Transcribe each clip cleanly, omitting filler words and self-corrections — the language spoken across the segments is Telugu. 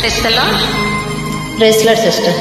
Praise lord sister.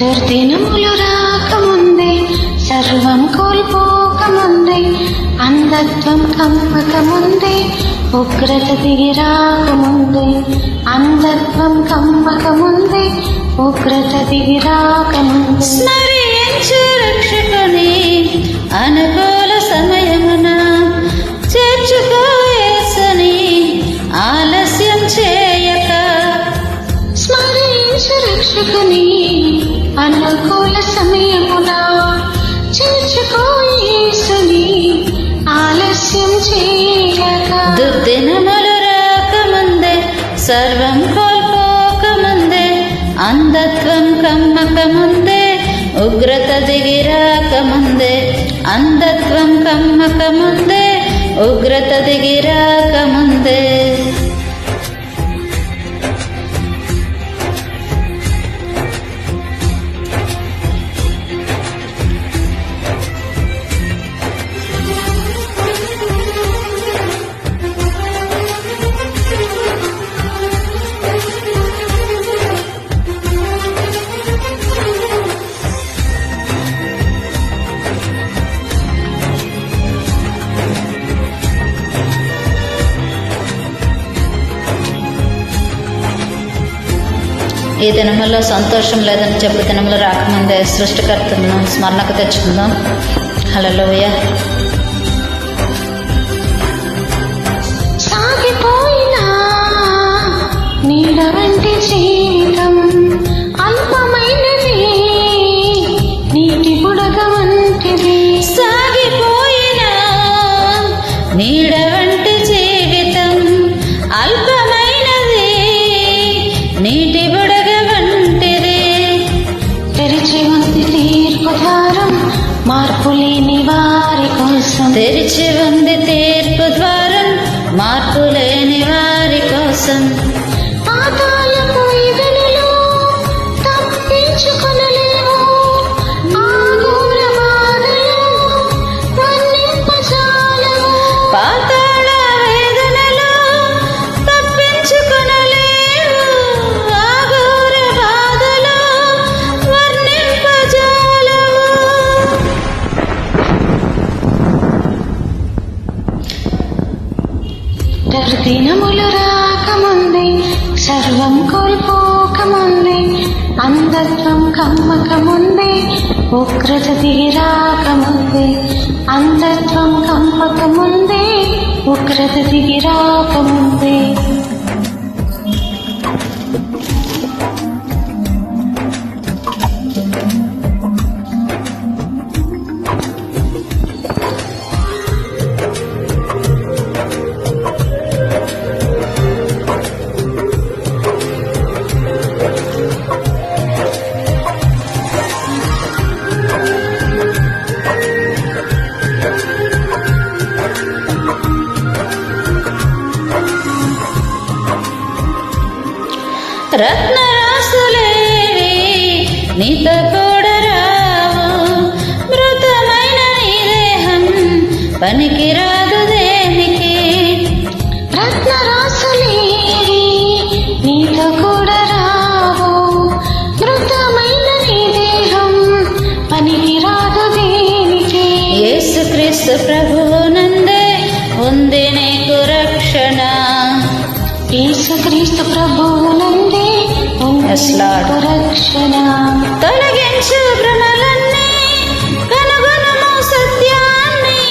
దుర్దినములు రాకముందే, సర్వం కోల్పోకముందే, అంధత్వం కమ్మకముందే, ఉగ్రత దిగి రాకముందే, అంధత్వం కమ్మకముందే, ఉగ్రత దిగి రాకముందే. స్మరించు రక్షకుని అనుకూల సమయమున, చేర్చుకో యేసుని ఆలస్యం చేయక. స్మరించు రక్షకుని అనుకూల సమయమున, చేర్చుకో యేసుని ఆలస్యం చేయక. దుర్దినములు రాకముందే, సర్వం కోల్పోకముందే, అంధత్వం కమ్మకముందే, ఉగ్రత దిగి రాకముందే, అంధత్వం కమ్మకముందే, ఉగ్రత దిగి రాకముందే. ఈ దినముల్లో సంతోషం లేదని చెప్పు దినములు రాకముందే సృష్టికర్తను స్మరణకు తెచ్చుకుందాం. హల్లెలూయా. సాగిపోయినా నీడ వంటి జీవితం అల్పమైనది, నీటి బుడగ వంటిది. సాగిపోయినా నీడ వంటి జీవితం అల్పమైనది, నీటి బుడగ వంటిది. తెరిచి ఉంది తీర్పు ద్వారం మార్పు లేని వారి కోసం. తెరిచి ఉంది తీర్పు ద్వారం మార్పు లేని వారి కోసం. పాతాళపు ఈదెనలో తప్పించుకొనలేవు, ఆఘోర బాధలో వర్ణింపజాలవు. పాతాళ వేదనలో తప్పించుకొనలేవు, ఆఘోర బాధలో వర్ణింపజాలవు. దుర్దినములు రాకముందే, సర్వం కోల్పోకముందే, అంధత్వం కమ్మకముందే, ఉగ్రత దిగి రాకముందే, అంధత్వం కమ్మకముందే, ఉగ్రత దిగి రాకముందే. రత్నరాసులేవి నీతో కూడా రావు, మృతమైన నీ దేహం పనికిరాదు దేనికి. రత్నరాసులేవి నీతో కూడా రావు, మృతమైన నీ దేహం పనికిరాదు దేనికి. యేసుక్రీస్తు ప్రభువునందే ఉంది నీకు రక్షణ. యేసుక్రీస్తు ప్రభువునందే నీకు రక్షణ. తొలగించు భ్రమలన్నీ, కనుగొనుము సత్యాన్ని,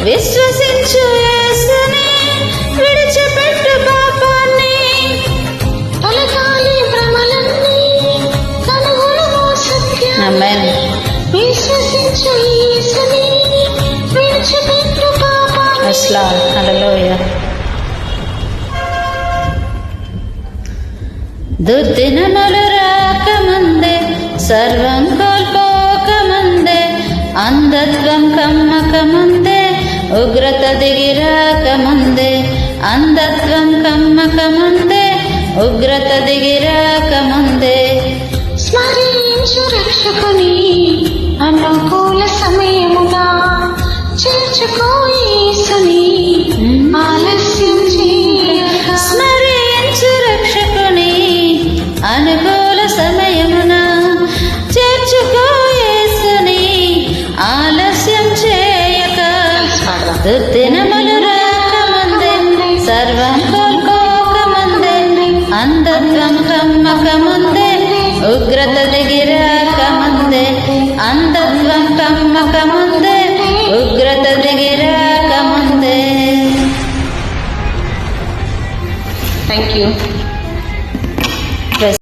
విశ్వసించు యేసుని, విడిచిపెట్టు పాపాన్ని. తొలగాలి భ్రమలన్నీ, కనుగొనుము సత్యాన్ని, ఆమేన్. విశ్వసించు యేసుని, విడిచిపెట్టు పాపాన్ని. హల్లెలూయా. దుర్దినములు రాకముందే సర్వం కోల్పోకముందే అంధత్వం కమ్మకముందే ఉగ్రత దిగి రాకముందే అంధత్వం కమ్మకముందే ఉగ్రత దిగి రాకముందే స్మరించు రక్షకుని అనుకూల సమయమున చేర్చుకో యేసుని ఆలస్యం చేయక. స్మరించు రక్షకుని అనుకూల సమయమున చేర్చుకో యేసుని ఆలస్యం చేయక. దుర్దినములు రాకముందే సర్వం కోల్పోకముందే అంధత్వం కమ్మకముందే ఉగ్రత దిగి రాకముందే అంధత్వం కమ్మకముందే ఉగ్రత దిగి రాకముందే. Thank you.